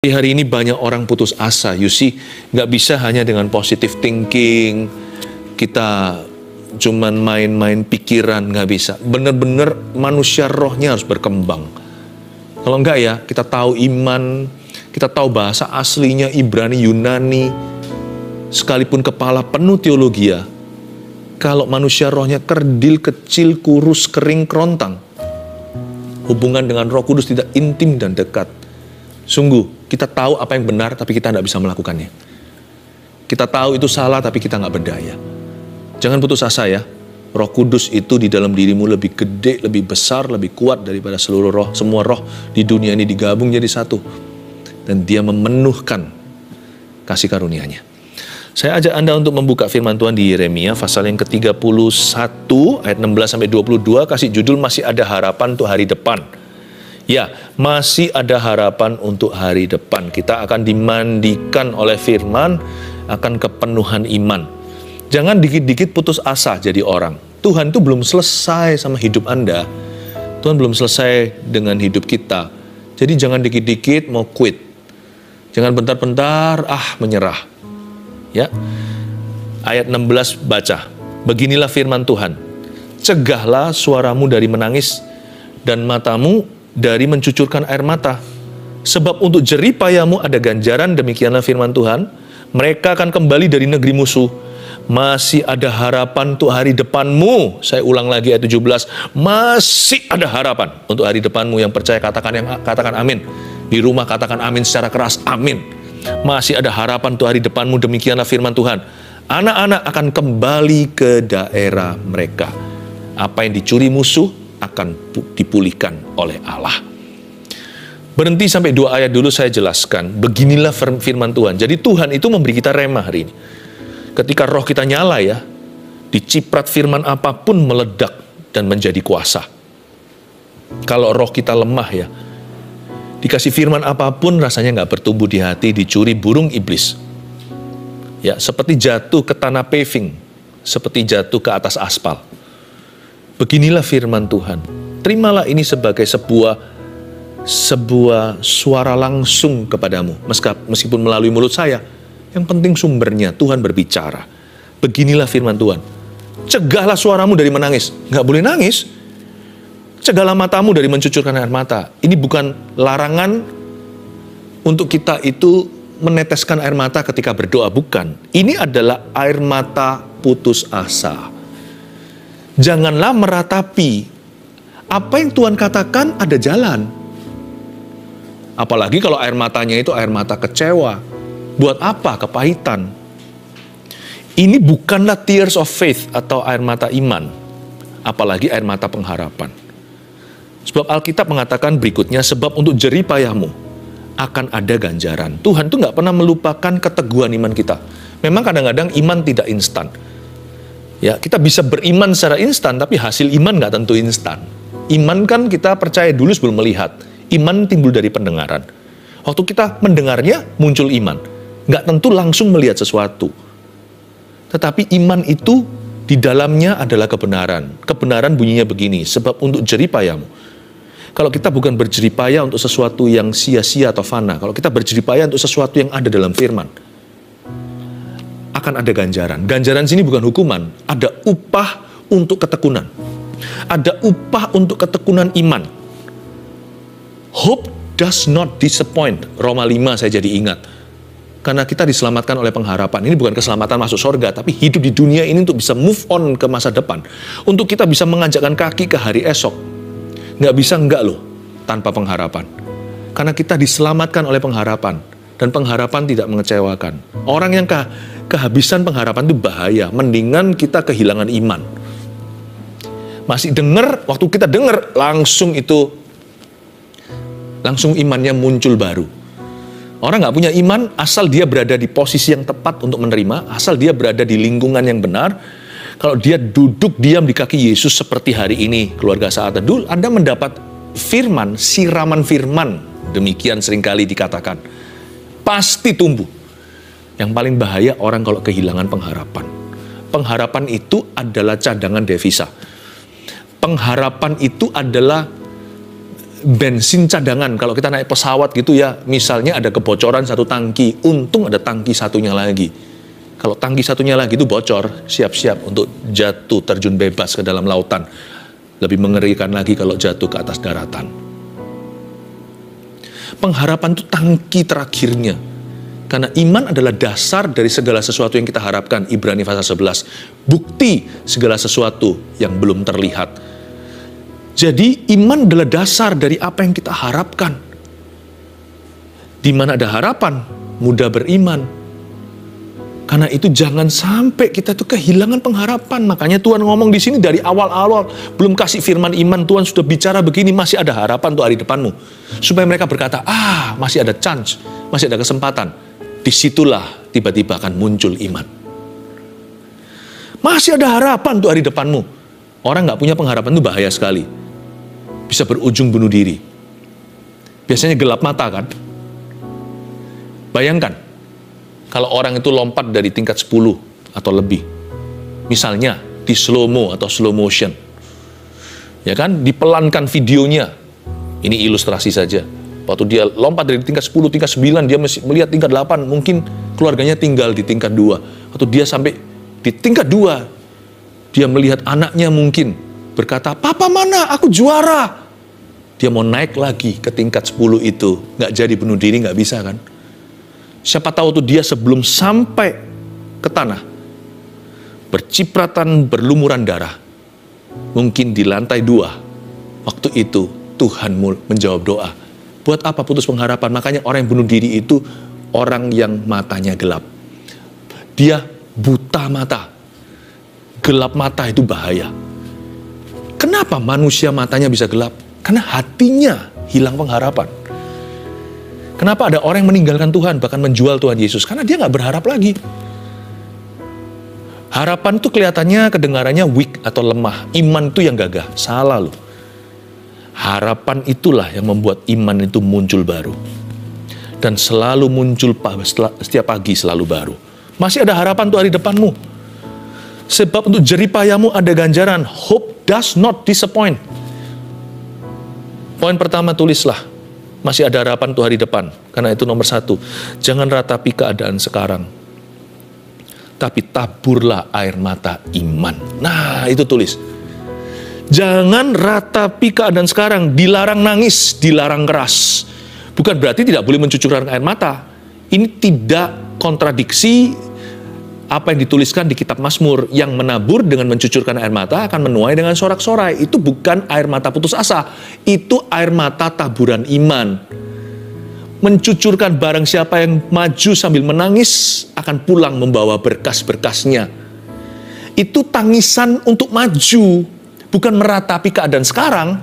Hari ini banyak orang putus asa, you see, nggak bisa hanya dengan positive thinking, kita cuman main-main pikiran, nggak bisa. Bener-bener manusia rohnya harus berkembang. Kalau enggak ya, kita tahu iman, kita tahu bahasa aslinya Ibrani, Yunani, sekalipun kepala penuh teologi ya, kalau manusia rohnya kerdil, kecil, kurus, kering, kerontang, hubungan dengan Roh Kudus tidak intim dan dekat. Sungguh, kita tahu apa yang benar, tapi kita tidak bisa melakukannya. Kita tahu itu salah, tapi kita nggak berdaya. Jangan putus asa ya. Roh Kudus itu di dalam dirimu lebih gede, lebih besar, lebih kuat daripada seluruh roh. Semua roh di dunia ini digabung jadi satu. Dan dia memenuhkan kasih karunia-Nya. Saya ajak Anda untuk membuka firman Tuhan di Yeremia, pasal yang ke-31, ayat 16-22, kasih judul Masih Ada Harapan Untuk Hari Depan. Ya, masih ada harapan untuk hari depan. Kita akan dimandikan oleh firman, akan kepenuhan iman. Jangan dikit-dikit putus asa jadi orang. Tuhan itu belum selesai sama hidup Anda. Tuhan belum selesai dengan hidup kita. Jadi jangan dikit-dikit mau quit. Jangan bentar-bentar menyerah. Ya. Ayat 16 baca. Beginilah firman Tuhan. Cegahlah suaramu dari menangis dan matamu dari mencucurkan air mata. Sebab untuk jerih payahmu ada ganjaran, demikianlah firman Tuhan. Mereka akan kembali dari negeri musuh. Masih ada harapan untuk hari depanmu. Saya ulang lagi ayat 17. Masih ada harapan untuk hari depanmu. Yang percaya katakan amin. Di rumah katakan amin secara keras, amin. Masih ada harapan untuk hari depanmu, demikianlah firman Tuhan. Anak-anak akan kembali ke daerah mereka. Apa yang dicuri musuh akan dipulihkan oleh Allah. Berhenti sampai 2 ayat dulu saya jelaskan. Beginilah firman Tuhan. Jadi Tuhan itu memberi kita rema hari ini. Ketika roh kita nyala ya, diciprat firman apapun meledak dan menjadi kuasa. Kalau roh kita lemah ya, dikasih firman apapun rasanya nggak bertumbuh di hati, dicuri burung iblis. Ya, seperti jatuh ke tanah paving, seperti jatuh ke atas aspal. Beginilah firman Tuhan. Terimalah ini sebagai sebuah suara langsung kepadamu. Meskipun melalui mulut saya. Yang penting sumbernya, Tuhan berbicara. Beginilah firman Tuhan. Cegahlah suaramu dari menangis. Nggak boleh nangis. Cegahlah matamu dari mencucurkan air mata. Ini bukan larangan untuk kita itu meneteskan air mata ketika berdoa. Bukan. Ini adalah air mata putus asa. Janganlah meratapi. Apa yang Tuhan katakan ada jalan. Apalagi kalau air matanya itu air mata kecewa. Buat apa kepahitan? Ini bukanlah tears of faith atau air mata iman. Apalagi air mata pengharapan. Sebab Alkitab mengatakan berikutnya, sebab untuk jerih payahmu akan ada ganjaran. Tuhan tuh nggak pernah melupakan keteguhan iman kita. Memang kadang-kadang iman tidak instan. Ya, kita bisa beriman secara instan, tapi hasil iman nggak tentu instan. Iman kan kita percaya dulu sebelum melihat. Iman timbul dari pendengaran. Waktu kita mendengarnya, muncul iman. Nggak tentu langsung melihat sesuatu. Tetapi iman itu, di dalamnya adalah kebenaran. Kebenaran bunyinya begini, sebab untuk jerih payahmu. Kalau kita bukan berjerih payah untuk sesuatu yang sia-sia atau fana, kalau kita berjerih payah untuk sesuatu yang ada dalam firman, akan ada ganjaran. Ganjaran sini bukan hukuman, ada upah untuk ketekunan. Ada upah untuk ketekunan iman. Hope does not disappoint. Roma 5 saya jadi ingat. Karena kita diselamatkan oleh pengharapan. Ini bukan keselamatan masuk surga, tapi hidup di dunia ini untuk bisa move on ke masa depan. Untuk kita bisa menganjakkan kaki ke hari esok. Nggak bisa enggak loh, tanpa pengharapan. Karena kita diselamatkan oleh pengharapan. Dan pengharapan tidak mengecewakan. Orang yang kehabisan pengharapan itu bahaya. Mendingan kita kehilangan iman. Masih dengar, waktu kita dengar, langsung imannya muncul baru. Orang nggak punya iman, asal dia berada di posisi yang tepat untuk menerima, asal dia berada di lingkungan yang benar. Kalau dia duduk diam di kaki Yesus seperti hari ini, keluarga Saat Teduh, Anda mendapat firman, siraman firman. Demikian seringkali dikatakan. Pasti tumbuh. Yang paling bahaya orang kalau kehilangan pengharapan. Pengharapan itu adalah cadangan devisa. Pengharapan itu adalah bensin cadangan. Kalau kita naik pesawat gitu ya, misalnya ada kebocoran satu tangki, untung ada tangki satunya lagi. Kalau tangki satunya lagi itu bocor, siap-siap untuk jatuh terjun bebas ke dalam lautan. Lebih mengerikan lagi kalau jatuh ke atas daratan. Pengharapan itu tangki terakhirnya. Karena iman adalah dasar dari segala sesuatu yang kita harapkan. Ibrani pasal 11. Bukti segala sesuatu yang belum terlihat. Jadi iman adalah dasar dari apa yang kita harapkan. Di mana ada harapan, mudah beriman. Karena itu jangan sampai kita tuh kehilangan pengharapan. Makanya Tuhan ngomong di sini dari awal-awal, belum kasih firman iman, Tuhan sudah bicara begini, masih ada harapan untuk hari depanmu. Supaya mereka berkata, masih ada chance, masih ada kesempatan. Disitulah tiba-tiba akan muncul iman. Masih ada harapan untuk hari depanmu. Orang nggak punya pengharapan itu bahaya sekali. Bisa berujung bunuh diri. Biasanya gelap mata kan? Bayangkan, kalau orang itu lompat dari tingkat 10 atau lebih. Misalnya, di slow-mo atau slow motion. Ya kan? Dipelankan videonya. Ini ilustrasi saja. Waktu dia lompat dari tingkat 10, tingkat 9, dia melihat tingkat 8, mungkin keluarganya tinggal di tingkat 2. Waktu dia sampai di tingkat 2, dia melihat anaknya mungkin berkata, "Papa mana? Aku juara." Dia mau naik lagi ke tingkat 10 itu. Nggak jadi bunuh diri, nggak bisa kan? Siapa tahu tuh dia sebelum sampai ke tanah, bercipratan berlumuran darah. Mungkin di lantai 2, waktu itu Tuhan menjawab doa. Buat apa putus pengharapan? Makanya orang yang bunuh diri itu orang yang matanya gelap. Dia buta mata. Gelap mata itu bahaya. Kenapa manusia matanya bisa gelap? Karena hatinya hilang pengharapan. Kenapa ada orang yang meninggalkan Tuhan, bahkan menjual Tuhan Yesus? Karena dia nggak berharap lagi. Harapan itu kelihatannya, kedengarannya weak atau lemah. Iman itu yang gagah. Salah loh. Harapan itulah yang membuat iman itu muncul baru. Dan selalu muncul setiap pagi selalu baru. Masih ada harapan untuk hari depanmu. Sebab untuk jeripayamu ada ganjaran. Hope does not disappoint. Poin pertama tulislah. Masih ada harapan untuk hari depan. Karena itu nomor 1. Jangan ratapi keadaan sekarang. Tapi taburlah air mata iman. Nah, itu tulis. Jangan ratapi keadaan sekarang. Dilarang nangis, dilarang keras. Bukan berarti tidak boleh mencucurkan air mata. Ini tidak kontradiksi apa yang dituliskan di kitab Mazmur. Yang menabur dengan mencucurkan air mata akan menuai dengan sorak-sorai. Itu bukan air mata putus asa. Itu air mata taburan iman. Mencucurkan barang siapa yang maju sambil menangis akan pulang membawa berkas-berkasnya. Itu tangisan untuk maju. Bukan meratapi keadaan sekarang,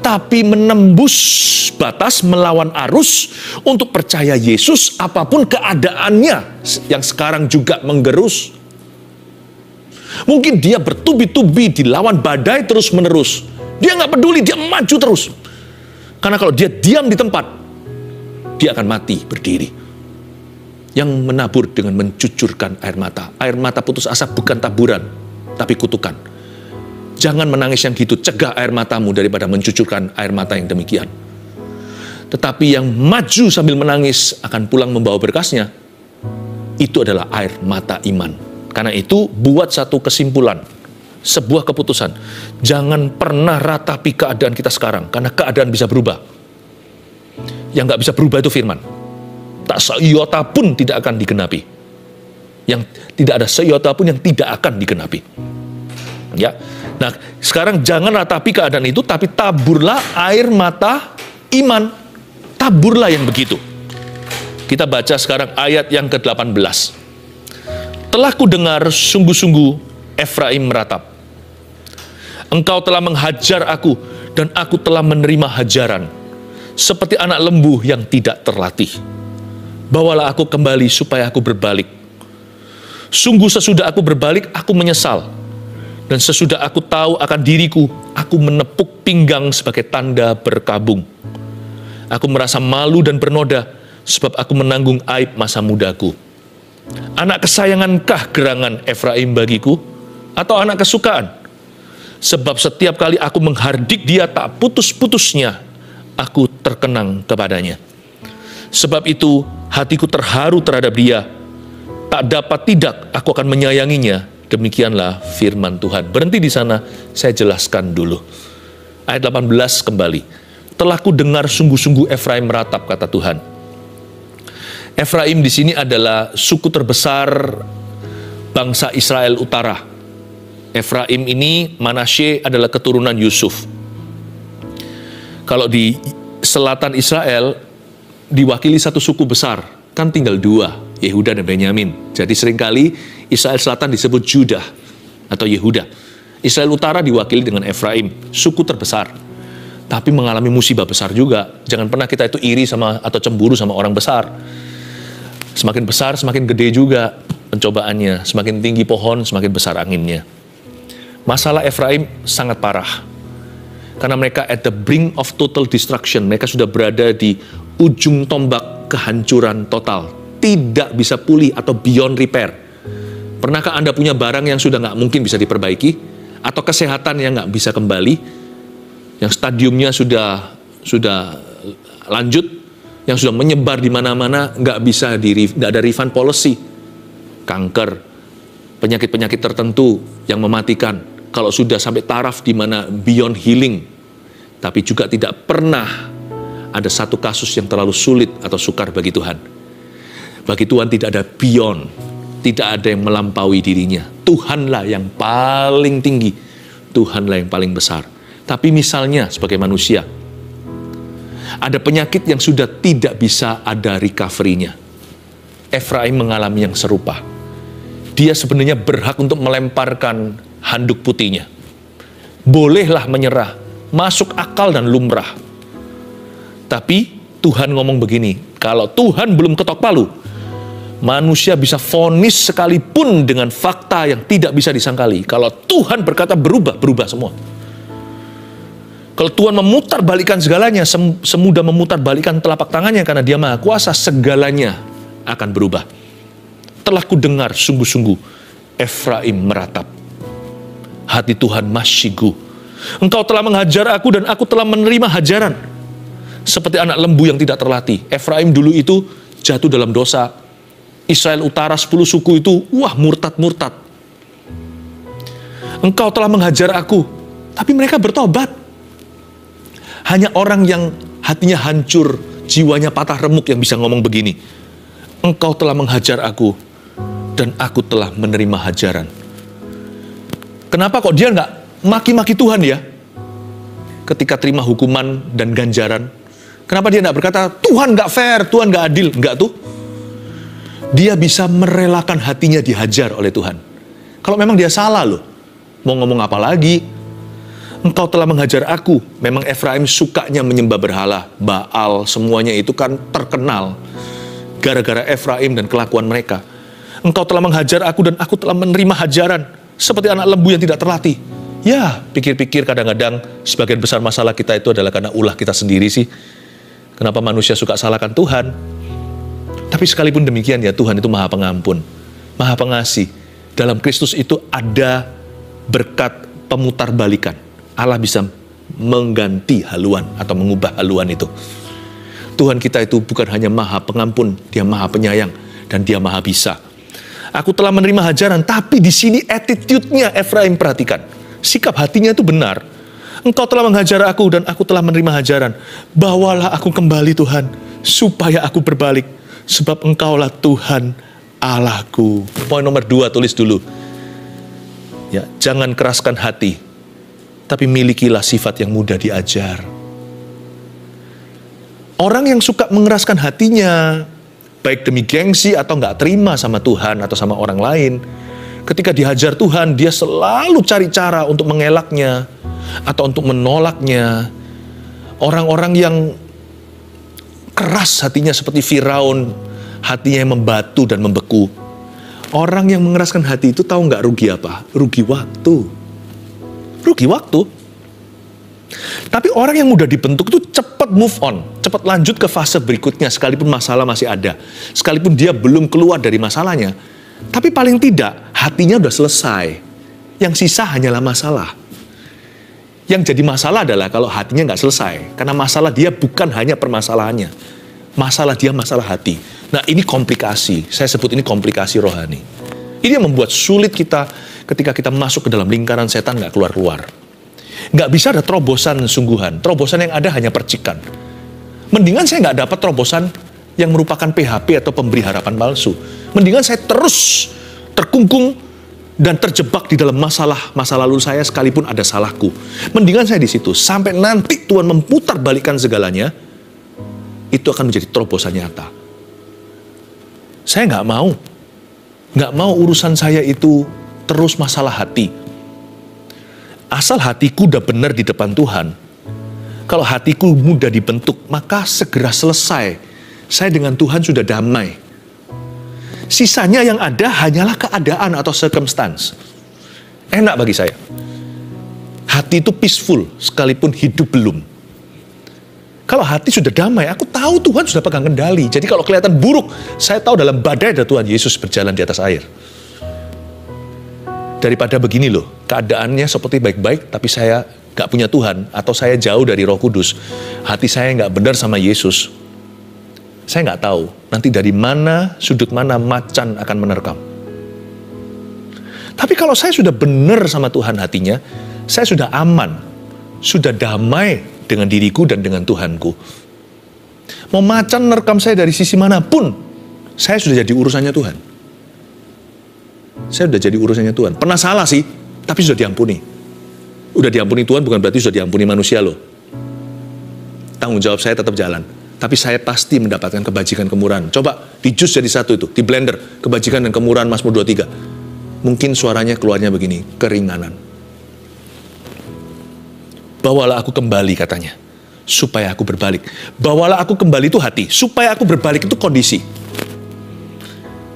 tapi menembus batas melawan arus untuk percaya Yesus apapun keadaannya yang sekarang juga menggerus. Mungkin dia bertubi-tubi dilawan badai terus-menerus. Dia nggak peduli, dia maju terus. Karena kalau dia diam di tempat, dia akan mati berdiri. Yang menabur dengan mencucurkan air mata. Air mata putus asa bukan taburan, tapi kutukan. Jangan menangis yang gitu, cegah air matamu daripada mencucurkan air mata yang demikian. Tetapi yang maju sambil menangis akan pulang membawa berkasnya, itu adalah air mata iman. Karena itu buat satu kesimpulan, sebuah keputusan. Jangan pernah ratapi keadaan kita sekarang, karena keadaan bisa berubah. Yang nggak bisa berubah itu firman. Tak seiota pun tidak akan digenapi. Yang tidak ada seiota pun yang tidak akan digenapi. Ya. Nah, sekarang jangan ratapi keadaan itu, tapi taburlah air mata iman. Taburlah yang begitu. Kita baca sekarang ayat yang ke-18. Telah kudengar sungguh-sungguh Efraim meratap. Engkau telah menghajar aku, dan aku telah menerima hajaran. Seperti anak lembu yang tidak terlatih. Bawalah aku kembali supaya aku berbalik. Sungguh sesudah aku berbalik, aku menyesal. Dan sesudah aku tahu akan diriku, aku menepuk pinggang sebagai tanda berkabung. Aku merasa malu dan bernoda, sebab aku menanggung aib masa mudaku. Anak kesayangankah gerangan Efraim bagiku? Atau anak kesukaan? Sebab setiap kali aku menghardik dia tak putus-putusnya, aku terkenang kepadanya. Sebab itu hatiku terharu terhadap dia, tak dapat tidak aku akan menyayanginya. Demikianlah firman Tuhan. Berhenti di sana, saya jelaskan dulu. Ayat 18 kembali. Telah ku dengar sungguh-sungguh Efraim meratap, kata Tuhan. Efraim di sini adalah suku terbesar bangsa Israel Utara. Efraim ini, Manasye adalah keturunan Yusuf. Kalau di selatan Israel diwakili satu suku besar, kan tinggal dua, Yehuda dan Benyamin. Jadi seringkali Israel Selatan disebut Judah atau Yehuda. Israel Utara diwakili dengan Efraim, suku terbesar. Tapi mengalami musibah besar juga. Jangan pernah kita itu iri sama atau cemburu sama orang besar. Semakin besar, semakin gede juga pencobaannya. Semakin tinggi pohon, semakin besar anginnya. Masalah Efraim sangat parah. Karena mereka at the brink of total destruction. Mereka sudah berada di ujung tombak kehancuran total. Tidak bisa pulih atau beyond repair. Pernahkah Anda punya barang yang sudah nggak mungkin bisa diperbaiki? Atau kesehatan yang nggak bisa kembali? Yang stadiumnya sudah lanjut, yang sudah menyebar di mana-mana, nggak ada refund policy. Kanker, penyakit-penyakit tertentu yang mematikan. Kalau sudah sampai taraf di mana beyond healing, tapi juga tidak pernah ada satu kasus yang terlalu sulit atau sukar bagi Tuhan. Bagi Tuhan tidak ada beyond, tidak ada yang melampaui dirinya. Tuhanlah yang paling tinggi, Tuhanlah yang paling besar. Tapi misalnya sebagai manusia, ada penyakit yang sudah tidak bisa ada recovery-nya. Efraim mengalami yang serupa. Dia sebenarnya berhak untuk melemparkan handuk putihnya. Bolehlah menyerah, masuk akal dan lumrah. Tapi Tuhan ngomong begini, kalau Tuhan belum ketok palu, manusia bisa vonis sekalipun dengan fakta yang tidak bisa disangkali. Kalau Tuhan berkata berubah, berubah semua. Kalau Tuhan memutarbalikkan segalanya, semudah memutarbalikkan telapak tangannya karena Dia Maha Kuasa, segalanya akan berubah. Telah ku dengar sungguh-sungguh Efraim meratap. Hati Tuhan masyigu. Engkau telah menghajar aku dan aku telah menerima hajaran. Seperti anak lembu yang tidak terlatih. Efraim dulu itu jatuh dalam dosa. Israel Utara 10 suku itu, murtad-murtad. Engkau telah menghajar aku, tapi mereka bertobat. Hanya orang yang hatinya hancur, jiwanya patah remuk yang bisa ngomong begini. Engkau telah menghajar aku, dan aku telah menerima hajaran. Kenapa kok dia nggak maki-maki Tuhan ya? Ketika terima hukuman dan ganjaran. Kenapa dia nggak berkata, Tuhan nggak fair, Tuhan nggak adil? Nggak tuh. Dia bisa merelakan hatinya dihajar oleh Tuhan. Kalau memang dia salah loh, mau ngomong apa lagi? Engkau telah menghajar aku. Memang Efraim sukanya menyembah berhala, Baal, semuanya itu kan terkenal. Gara-gara Efraim dan kelakuan mereka. Engkau telah menghajar aku dan aku telah menerima hajaran. Seperti anak lembu yang tidak terlatih. Ya, pikir-pikir kadang-kadang sebagian besar masalah kita itu adalah karena ulah kita sendiri sih. Kenapa manusia suka salahkan Tuhan? Tapi sekalipun demikian ya, Tuhan itu Maha Pengampun, Maha Pengasih. Dalam Kristus itu ada berkat pemutarbalikan. Allah bisa mengganti haluan atau mengubah haluan itu. Tuhan kita itu bukan hanya Maha Pengampun, Dia Maha Penyayang dan Dia Maha Bisa. Aku telah menerima hajaran, tapi di sini attitude-nya Efraim, perhatikan. Sikap hatinya itu benar. Engkau telah menghajar aku dan aku telah menerima hajaran. Bawalah aku kembali Tuhan, supaya aku berbalik. Sebab Engkaulah Tuhan Allahku. Poin nomor 2, tulis dulu. Ya, jangan keraskan hati, tapi milikilah sifat yang mudah diajar. Orang yang suka mengeraskan hatinya, baik demi gengsi atau nggak terima sama Tuhan atau sama orang lain, ketika dihajar Tuhan, dia selalu cari cara untuk mengelaknya atau untuk menolaknya. Orang-orang yang keras hatinya seperti Firaun, hatinya yang membatu dan membeku. Orang yang mengeraskan hati itu tahu nggak rugi apa? Rugi waktu. Rugi waktu. Tapi orang yang mudah dibentuk itu cepat move on, cepat lanjut ke fase berikutnya sekalipun masalah masih ada. Sekalipun dia belum keluar dari masalahnya, tapi paling tidak hatinya udah selesai. Yang sisa hanyalah masalah. Yang jadi masalah adalah kalau hatinya nggak selesai. Karena masalah dia bukan hanya permasalahannya. Masalah dia masalah hati. Nah, ini komplikasi. Saya sebut ini komplikasi rohani. Ini yang membuat sulit kita ketika kita masuk ke dalam lingkaran setan nggak keluar-keluar. Nggak bisa ada terobosan sungguhan. Terobosan yang ada hanya percikan. Mendingan saya nggak dapat terobosan yang merupakan PHP atau pemberi harapan palsu. Mendingan saya terus terkungkung dan terjebak di dalam masa lalu saya sekalipun ada salahku. Mendingan saya di situ sampai nanti Tuhan memutarbalikkan segalanya. Itu akan menjadi terobosan nyata. Saya nggak mau urusan saya itu terus masalah hati. Asal hatiku udah benar di depan Tuhan. Kalau hatiku mudah dibentuk, maka segera selesai. Saya dengan Tuhan sudah damai. Sisanya yang ada hanyalah keadaan atau circumstance. Enak bagi saya. Hati itu peaceful, sekalipun hidup belum. Kalau hati sudah damai, aku tahu Tuhan sudah pegang kendali. Jadi kalau kelihatan buruk, saya tahu dalam badai ada Tuhan Yesus berjalan di atas air. Daripada begini loh, keadaannya seperti baik-baik, tapi saya gak punya Tuhan, atau saya jauh dari Roh Kudus. Hati saya gak benar sama Yesus. Saya nggak tahu nanti dari mana, sudut mana macan akan menerkam. Tapi kalau saya sudah benar sama Tuhan hatinya, saya sudah aman, sudah damai dengan diriku dan dengan Tuhanku. Mau macan menerkam saya dari sisi manapun, saya sudah jadi urusannya Tuhan. Saya sudah jadi urusannya Tuhan. Pernah salah sih, tapi sudah diampuni. Udah diampuni Tuhan bukan berarti sudah diampuni manusia loh. Tanggung jawab saya tetap jalan. Tapi saya pasti mendapatkan kebajikan kemurahan. Coba di jus jadi satu itu, di blender. Kebajikan dan kemurahan Mazmur 23. Mungkin suaranya keluarnya begini, keringanan. Bawalah aku kembali katanya, supaya aku berbalik. Bawalah aku kembali itu hati, supaya aku berbalik itu kondisi.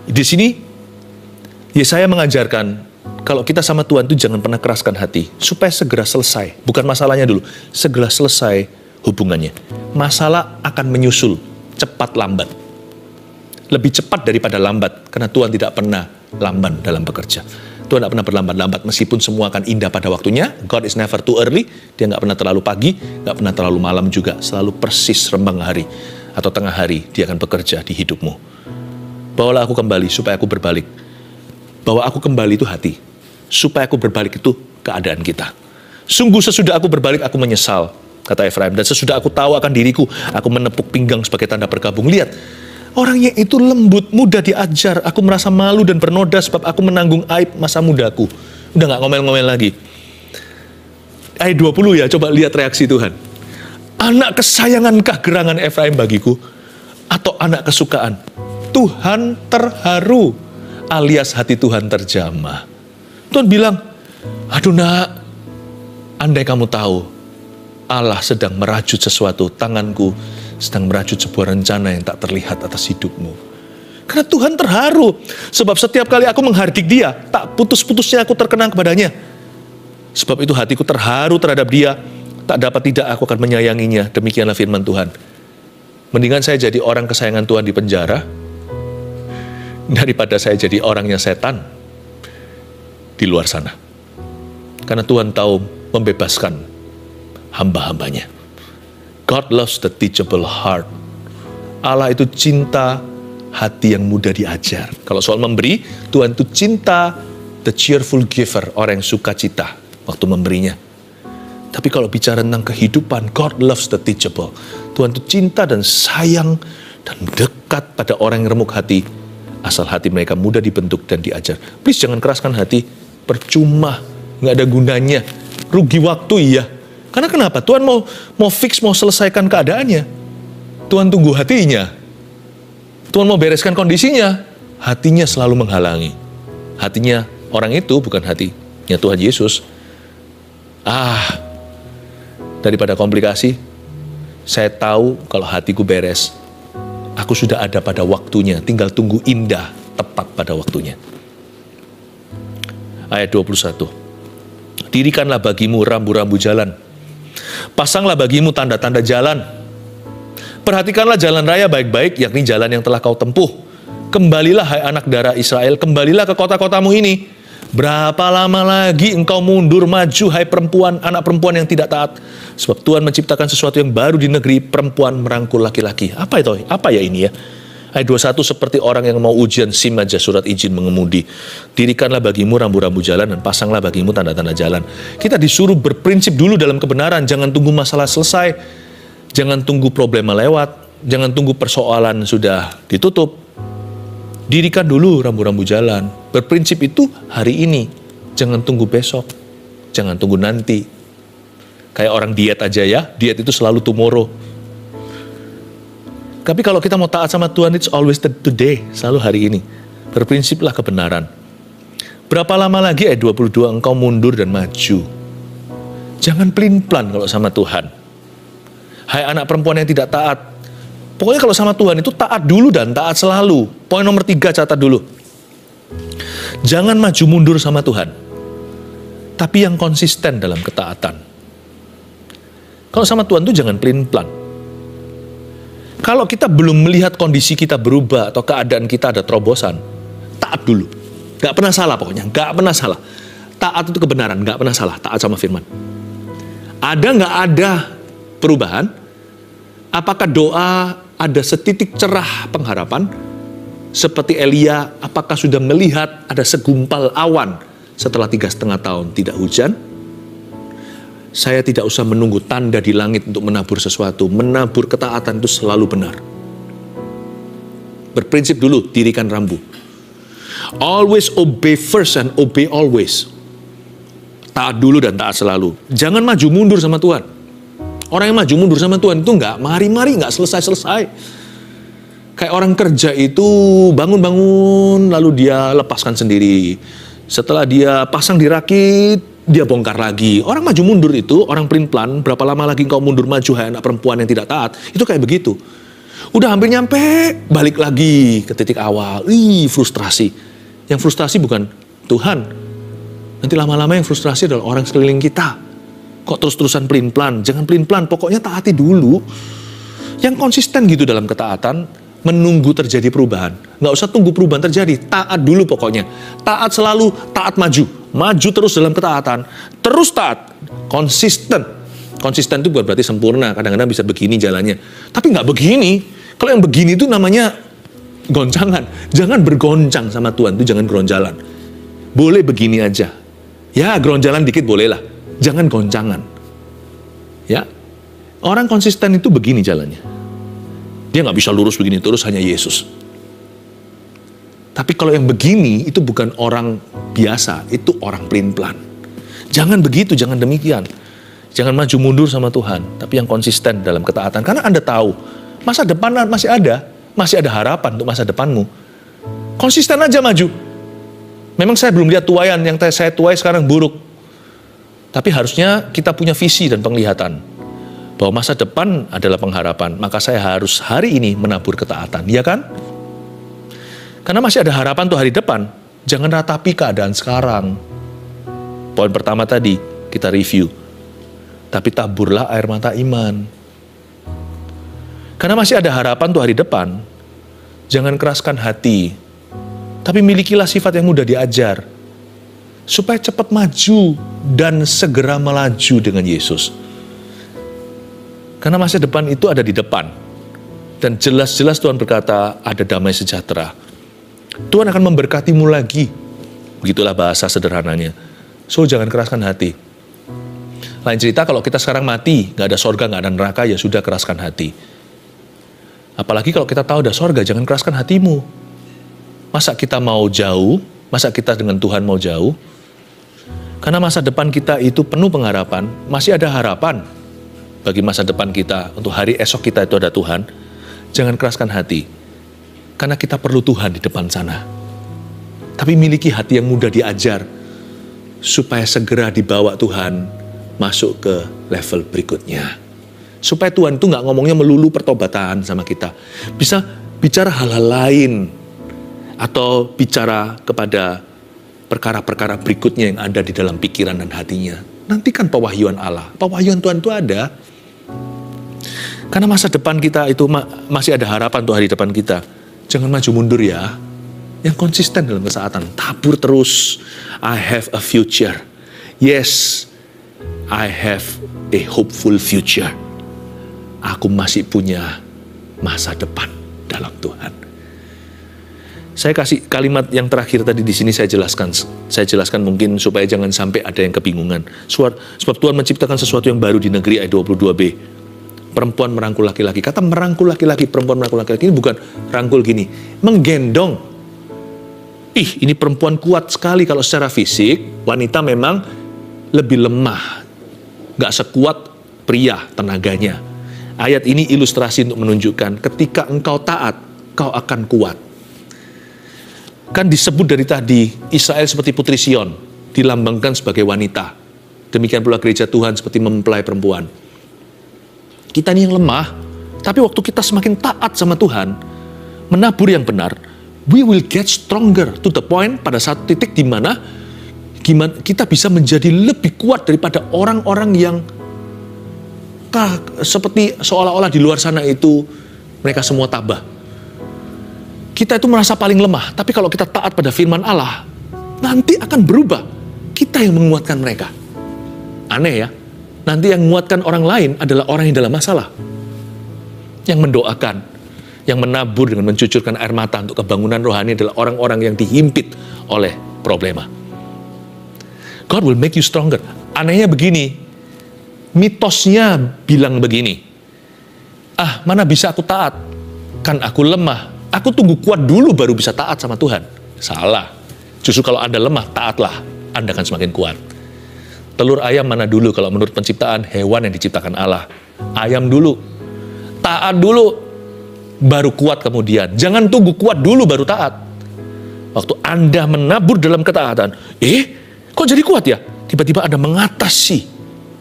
Di sini, Yesaya mengajarkan, kalau kita sama Tuhan itu jangan pernah keraskan hati, supaya segera selesai. Bukan masalahnya dulu, segera selesai hubungannya. Masalah akan menyusul, cepat lambat. Lebih cepat daripada lambat, karena Tuhan tidak pernah lamban dalam bekerja. Tuhan tidak pernah berlambat-lambat, meskipun semua akan indah pada waktunya. God is never too early, dia nggak pernah terlalu pagi, nggak pernah terlalu malam juga, selalu persis rembang hari, atau tengah hari, dia akan bekerja di hidupmu. Bawalah aku kembali, supaya aku berbalik. Bawa aku kembali itu hati, supaya aku berbalik itu keadaan kita. Sungguh sesudah aku berbalik, aku menyesal, kata Efraim, dan sesudah aku tahu akan diriku, aku menepuk pinggang sebagai tanda berkabung. Lihat, orangnya itu lembut, mudah diajar. Aku merasa malu dan bernoda sebab aku menanggung aib masa mudaku. Udah gak ngomel-ngomel lagi. Ayat 20 ya, coba lihat reaksi Tuhan. Anak kesayangankah gerangan Efraim bagiku? Atau anak kesukaan? Tuhan terharu, alias hati Tuhan terjamah. Tuhan bilang, aduh nak, andai kamu tahu, Allah sedang merajut sesuatu, tanganku sedang merajut sebuah rencana yang tak terlihat atas hidupmu. Karena Tuhan terharu, sebab setiap kali aku menghardik dia, tak putus-putusnya aku terkenang kepadanya. Sebab itu hatiku terharu terhadap dia, tak dapat tidak aku akan menyayanginya. Demikianlah firman Tuhan. Mendingan saya jadi orang kesayangan Tuhan di penjara, daripada saya jadi orangnya setan di luar sana. Karena Tuhan tahu membebaskan hamba-hambanya. God loves the teachable heart. Allah itu cinta hati yang mudah diajar. Kalau soal memberi, Tuhan itu cinta the cheerful giver, orang yang suka cita waktu memberinya. Tapi kalau bicara tentang kehidupan, God loves the teachable. Tuhan itu cinta dan sayang dan dekat pada orang yang remuk hati, asal hati mereka mudah dibentuk dan diajar. Please jangan keraskan hati, percuma, nggak ada gunanya, rugi waktu iya. Karena kenapa? Tuhan mau fix, mau selesaikan keadaannya. Tuhan tunggu hatinya. Tuhan mau bereskan kondisinya. Hatinya selalu menghalangi. Hatinya orang itu bukan hatinya Tuhan Yesus. Daripada komplikasi, saya tahu kalau hatiku beres, aku sudah ada pada waktunya, tinggal tunggu indah, tepat pada waktunya. Ayat 21. Dirikanlah bagimu rambu-rambu jalan. Pasanglah bagimu tanda-tanda jalan. Perhatikanlah jalan raya baik-baik, yakni jalan yang telah kau tempuh. Kembalilah hai anak darah Israel, kembalilah ke kota-kotamu ini. Berapa lama lagi engkau mundur maju, hai perempuan, anak perempuan yang tidak taat? Sebab Tuhan menciptakan sesuatu yang baru di negeri, perempuan merangkul laki-laki. Apa itu? Apa ya ini ya? Ayat 21, seperti orang yang mau ujian SIM aja, surat izin mengemudi. Dirikanlah bagimu rambu-rambu jalan dan pasanglah bagimu tanda-tanda jalan. Kita disuruh berprinsip dulu dalam kebenaran. Jangan tunggu masalah selesai. Jangan tunggu problema lewat. Jangan tunggu persoalan sudah ditutup. Dirikan dulu rambu-rambu jalan. Berprinsip itu hari ini. Jangan tunggu besok. Jangan tunggu nanti. Kayak orang diet aja ya. Diet itu selalu tomorrow. Tapi kalau kita mau taat sama Tuhan, it's always the today. Selalu hari ini. Berprinsiplah kebenaran. Berapa lama lagi ayat 22 engkau mundur dan maju. Jangan pelin-pelan kalau sama Tuhan. Hai anak perempuan yang tidak taat. Pokoknya kalau sama Tuhan itu taat dulu dan taat selalu. Poin nomor 3 catat dulu. Jangan maju mundur sama Tuhan. Tapi yang konsisten dalam ketaatan. Kalau sama Tuhan itu jangan pelin-pelan. Kalau kita belum melihat kondisi kita berubah atau keadaan kita ada terobosan, taat dulu. Gak pernah salah pokoknya, gak pernah salah. Taat itu kebenaran, gak pernah salah. Taat sama firman. Ada gak ada perubahan? Apakah doa ada setitik cerah pengharapan? Seperti Elia, apakah sudah melihat ada segumpal awan setelah 3,5 tahun tidak hujan? Saya tidak usah menunggu tanda di langit untuk menabur sesuatu. Menabur ketaatan itu selalu benar. Berprinsip dulu, dirikan rambu. Always obey first and obey always. Taat dulu dan taat selalu. Jangan maju mundur sama Tuhan. Orang yang maju mundur sama Tuhan itu nggak mari-mari, nggak selesai-selesai. Kayak orang kerja itu bangun-bangun, lalu dia lepaskan sendiri. Setelah dia pasang dirakit, dia bongkar lagi. Orang maju mundur itu, orang pelin-pelan, berapa lama lagi engkau mundur maju, hai anak perempuan yang tidak taat. Itu kayak begitu. Udah hampir nyampe, balik lagi ke titik awal. Frustrasi. Yang frustrasi bukan Tuhan. Nanti lama-lama yang frustrasi adalah orang sekeliling kita. Kok terus-terusan pelin-pelan? Jangan pelin-pelan, pokoknya taati dulu. Yang konsisten gitu dalam ketaatan, menunggu terjadi perubahan. Nggak usah tunggu perubahan terjadi, taat dulu pokoknya. Taat selalu, taat maju. Maju terus dalam ketaatan. Terus taat, konsisten. Konsisten itu bukan berarti sempurna, kadang-kadang bisa begini jalannya. Tapi nggak begini. Kalau yang begini itu namanya goncangan. Jangan bergoncang sama Tuhan, itu jangan geronjalan. Boleh begini aja. Ya, geronjalan dikit boleh lah. Jangan goncangan. Ya, orang konsisten itu begini jalannya. Dia nggak bisa lurus begini terus, hanya Yesus. Tapi kalau yang begini, itu bukan orang biasa, itu orang pelin-pelan. Jangan begitu, jangan demikian. Jangan maju mundur sama Tuhan, tapi yang konsisten dalam ketaatan. Karena Anda tahu, masa depan masih ada harapan untuk masa depanmu. Konsisten aja maju. Memang saya belum lihat tuaian, yang saya tuai sekarang buruk. Tapi harusnya kita punya visi dan penglihatan bahwa masa depan adalah pengharapan. Maka saya harus hari ini menabur ketaatan, ya kan? Karena masih ada harapan untuk hari depan. Jangan ratapi keadaan sekarang. Poin pertama tadi kita review. Tapi taburlah air mata iman. Karena masih ada harapan untuk hari depan. Jangan keraskan hati. Tapi milikilah sifat yang mudah diajar. Supaya cepat maju dan segera melaju dengan Yesus. Karena masa depan itu ada di depan. Dan jelas-jelas Tuhan berkata ada damai sejahtera. Tuhan akan memberkatimu lagi. Begitulah bahasa sederhananya. So jangan keraskan hati. Lain cerita kalau kita sekarang mati, gak ada sorga, gak ada neraka, ya sudah keraskan hati. Apalagi kalau kita tahu ada sorga, jangan keraskan hatimu. Masa kita mau jauh? Masa kita dengan Tuhan mau jauh? Karena masa depan kita itu penuh pengharapan, masih ada harapan bagi masa depan kita, untuk hari esok kita itu ada Tuhan. Jangan keraskan hati, karena kita perlu Tuhan di depan sana. Tapi miliki hati yang mudah diajar, supaya segera dibawa Tuhan masuk ke level berikutnya. Supaya Tuhan itu nggak ngomongnya melulu pertobatan sama kita. Bisa bicara hal-hal lain, atau bicara kepada perkara-perkara berikutnya yang ada di dalam pikiran dan hatinya. Nantikan pewahyuan Allah. Pewahyuan Tuhan itu ada. Karena masa depan kita itu masih ada harapan untuk hari depan kita. Jangan maju mundur ya. yang konsisten dalam ketaatan. Tabur terus. I have a future. Yes, I have a hopeful future. Aku masih punya masa depan dalam Tuhan. Saya kasih kalimat yang terakhir tadi di sini saya jelaskan. Saya jelaskan mungkin supaya jangan sampai ada yang kebingungan. Sebab Tuhan menciptakan sesuatu yang baru di negeri ayat 22b. Perempuan merangkul laki-laki. Kata merangkul laki-laki, perempuan merangkul laki-laki ini bukan rangkul gini. Menggendong. Ini perempuan kuat sekali kalau secara fisik. Wanita memang lebih lemah. Gak sekuat pria tenaganya. Ayat ini ilustrasi untuk menunjukkan ketika engkau taat, kau akan kuat. Kan disebut dari tadi, Israel seperti putri Sion, dilambangkan sebagai wanita. Demikian pula gereja Tuhan seperti mempelai perempuan. Kita ini yang lemah, tapi waktu kita semakin taat sama Tuhan, menabur yang benar, we will get stronger to the point pada satu titik di mana kita bisa menjadi lebih kuat daripada orang-orang yang seperti seolah-olah di luar sana itu mereka semua tabah. Kita itu merasa paling lemah, tapi kalau kita taat pada firman Allah, nanti akan berubah. Kita yang menguatkan mereka. Aneh ya, nanti yang menguatkan orang lain adalah orang yang dalam masalah. Yang mendoakan, yang menabur dengan mencucurkan air mata untuk kebangunan rohani adalah orang-orang yang dihimpit oleh problema. God will make you stronger. Anehnya begini, mitosnya bilang begini, mana bisa aku taat? Kan aku lemah. Aku tunggu kuat dulu baru bisa taat sama Tuhan. Salah. Justru kalau Anda lemah, taatlah. Anda akan semakin kuat. Telur ayam mana dulu kalau menurut penciptaan hewan yang diciptakan Allah? Ayam dulu. Taat dulu, baru kuat kemudian. Jangan tunggu kuat dulu baru taat. Waktu Anda menabur dalam ketaatan, kok jadi kuat ya? Tiba-tiba Anda mengatasi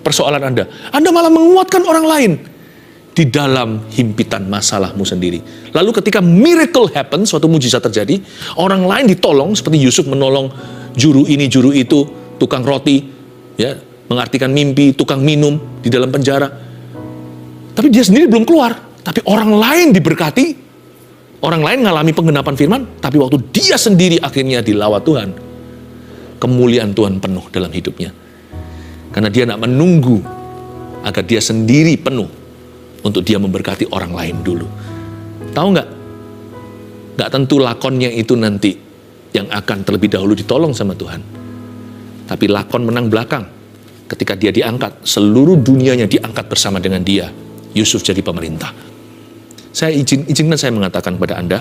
persoalan Anda. Anda malah menguatkan orang lain di dalam himpitan masalahmu sendiri. Lalu ketika miracle happen, suatu mujizat terjadi, orang lain ditolong, seperti Yusuf menolong juru ini, juru itu, tukang roti, ya, mengartikan mimpi, tukang minum di dalam penjara. Tapi dia sendiri belum keluar. Tapi orang lain diberkati, orang lain mengalami penggenapan firman, tapi waktu dia sendiri akhirnya dilawat Tuhan, kemuliaan Tuhan penuh dalam hidupnya. Karena dia tidak menunggu agar dia sendiri penuh untuk dia memberkati orang lain dulu. Tahu nggak? Nggak tentu lakonnya itu nanti yang akan terlebih dahulu ditolong sama Tuhan. Tapi lakon menang belakang. Ketika dia diangkat, seluruh dunianya diangkat bersama dengan dia. Yusuf jadi pemerintah. Saya izinkan saya mengatakan kepada Anda,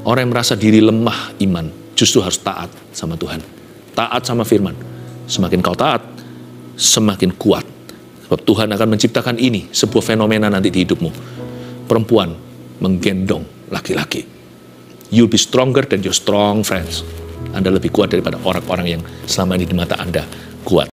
orang yang merasa diri lemah iman, justru harus taat sama Tuhan. Taat sama firman. Semakin kau taat, semakin kuat. Sebab Tuhan akan menciptakan ini, sebuah fenomena nanti di hidupmu. Perempuan menggendong laki-laki. You'll be stronger than your strong friends. Anda lebih kuat daripada orang-orang yang selama ini di mata Anda kuat.